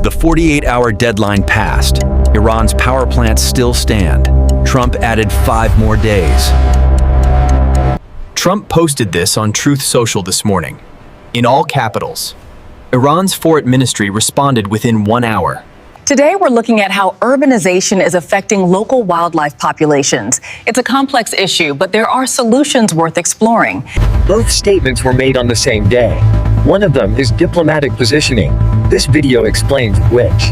The 48-hour deadline passed. Iran's power plants still stand. Trump added 5 more days. Trump posted this on Truth Social this morning, in all capitals. Iran's foreign ministry responded within 1 hour. Today, we're looking at how urbanization is affecting local wildlife populations. It's a complex issue, but there are solutions worth exploring. Both statements were made on the same day. One of them is diplomatic positioning. This video explains which.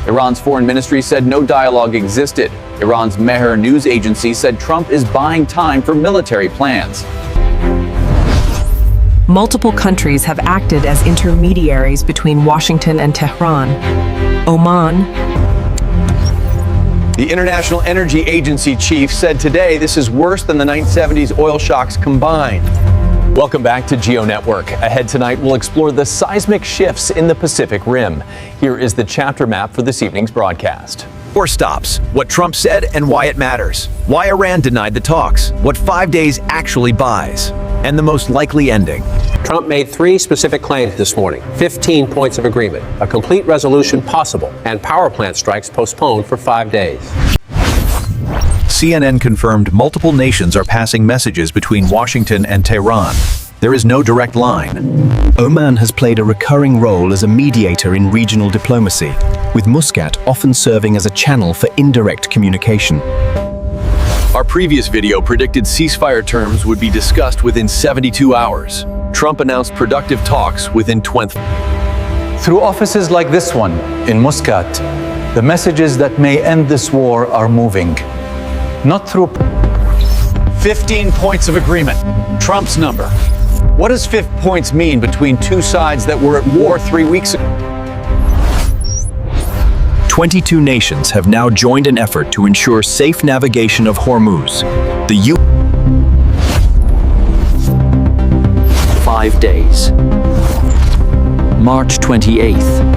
Iran's foreign ministry said no dialogue existed. Iran's Mehr news agency said Trump is buying time for military plans. Multiple countries have acted as intermediaries between Washington and Tehran. Oman. The International Energy Agency chief said today this is worse than the 1970s oil shocks combined. Welcome back to Geo Network. Ahead tonight, we'll explore the seismic shifts in the Pacific Rim. Here is the chapter map for this evening's broadcast. 4 stops, what Trump said and why it matters, why Iran denied the talks, what 5 days actually buys, and the most likely ending. Trump made 3 specific claims this morning, 15 points of agreement, a complete resolution possible, and power plant strikes postponed for 5 days. CNN confirmed multiple nations are passing messages between Washington and Tehran. There is no direct line. Oman has played a recurring role as a mediator in regional diplomacy, with Muscat often serving as a channel for indirect communication. Our previous video predicted ceasefire terms would be discussed within 72 hours. Trump announced productive talks within 20. Through offices like this one in Muscat, the messages that may end this war are moving. Not through 15 points of agreement, Trump's number. What does 5 points mean between 2 sides that were at war 3 weeks ago? 22 nations have now joined an effort to ensure safe navigation of Hormuz. The 5 days. March 28th.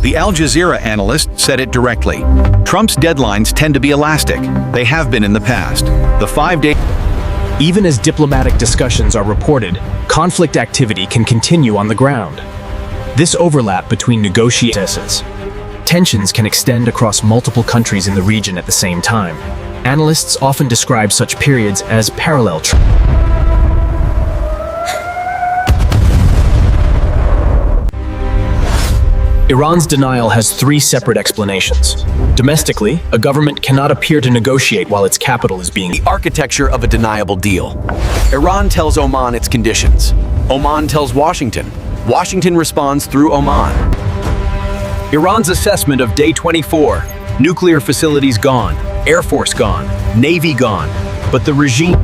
The Al Jazeera analyst said it directly. Trump's deadlines tend to be elastic. They have been in the past. The 5-day. Even as diplomatic discussions are reported, conflict activity can continue on the ground. This overlap between negotiations. Tensions can extend across multiple countries in the region at the same time. Analysts often describe such periods as parallel. Iran's denial has 3 separate explanations. Domestically, a government cannot appear to negotiate while its capital is being. The architecture of a deniable deal. Iran tells Oman its conditions. Oman tells Washington. Washington responds through Oman. Iran's assessment of day 24. Nuclear facilities gone, Air Force gone, Navy gone, but the regime.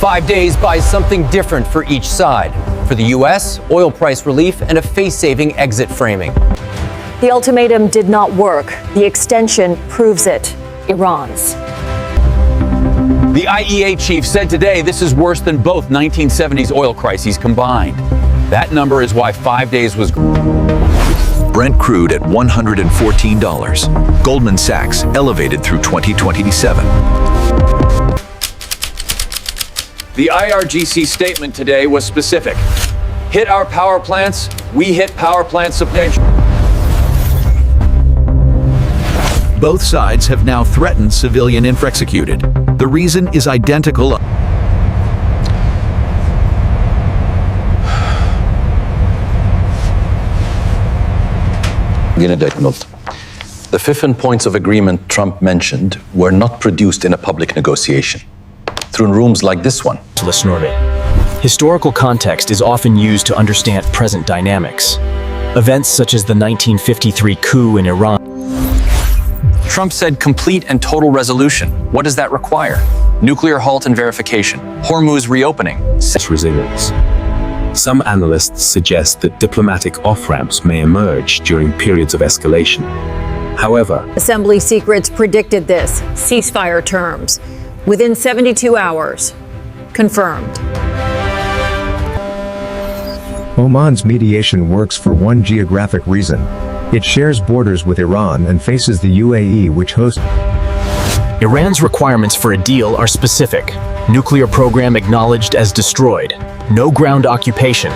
5 days buys something different for each side. For the U.S., oil price relief and a face-saving exit framing. The ultimatum did not work. The extension proves it. Iran's. The IEA chief said today this is worse than both 1970s oil crises combined. That number is why 5 days was. Brent crude at $114. Goldman Sachs elevated through 2027. The IRGC statement today was specific. Hit our power plants, we hit power plant supply. Both sides have now threatened civilian executed. The reason is identical. The 15 points of agreement Trump mentioned were not produced in a public negotiation. Through rooms like this one. Historical context is often used to understand present dynamics. Events such as the 1953 coup in Iran. Trump said complete and total resolution. What does that require? Nuclear halt and verification. Hormuz reopening. Resilience. Some analysts suggest that diplomatic off-ramps may emerge during periods of escalation. However, Assembly secrets predicted this. Ceasefire terms. Within 72 hours. Confirmed. Oman's mediation works for one geographic reason. It shares borders with Iran and faces the UAE, which hosts. Iran's requirements for a deal are specific. Nuclear program acknowledged as destroyed. No ground occupation.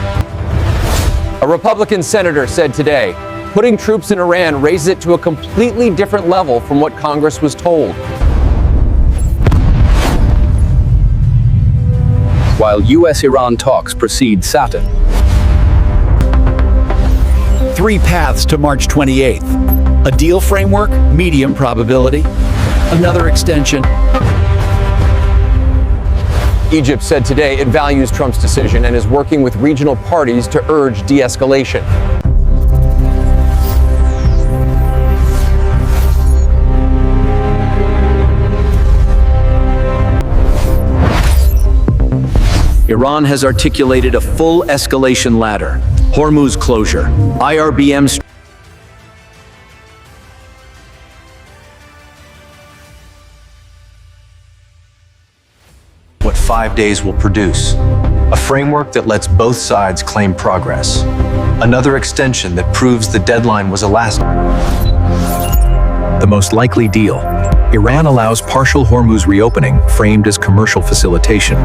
A Republican senator said today, putting troops in Iran raises it to a completely different level from what Congress was told. While U.S.-Iran talks proceed Saturn. 3 paths to March 28th. A deal framework, medium probability. Another extension. Egypt said today it values Trump's decision and is working with regional parties to urge de-escalation. Iran has articulated a full escalation ladder. Hormuz closure. IRBM. What 5 days will produce. A framework that lets both sides claim progress. Another extension that proves the deadline was elastic. The most likely deal. Iran allows partial Hormuz reopening, framed as commercial facilitation.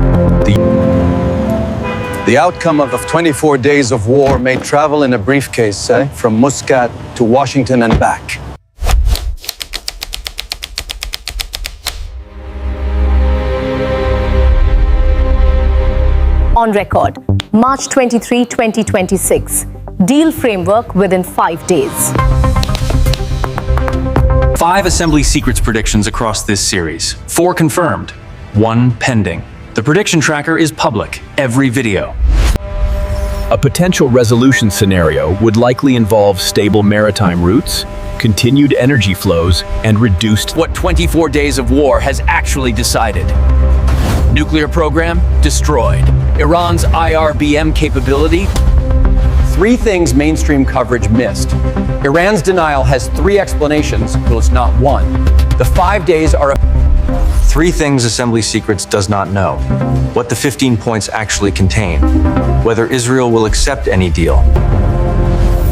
The outcome of 24 days of war may travel in a briefcase, from Muscat to Washington and back. On record, March 23, 2026. Deal framework within 5 days. 5 Assembly Secrets predictions across this series. 4 confirmed, 1 pending. The prediction tracker is public, every video. A potential resolution scenario would likely involve stable maritime routes, continued energy flows, and reduced What 24 days of war has actually decided. Nuclear program destroyed. Iran's IRBM capability. 3 things mainstream coverage missed. Iran's denial has 3 explanations, though it's not one. The 5 days are 3 things Assembly Secrets does not know. What the 15 points actually contain. Whether Israel will accept any deal.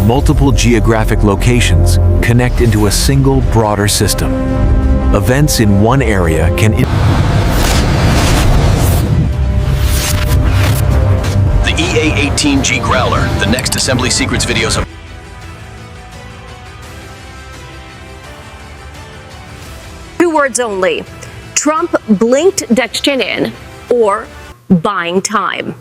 multiple geographic locations connect into a single broader system. Events in one area can The EA-18G Growler, the next Assembly Secrets videos of 2 words only. Trump blinked Destinian or buying time.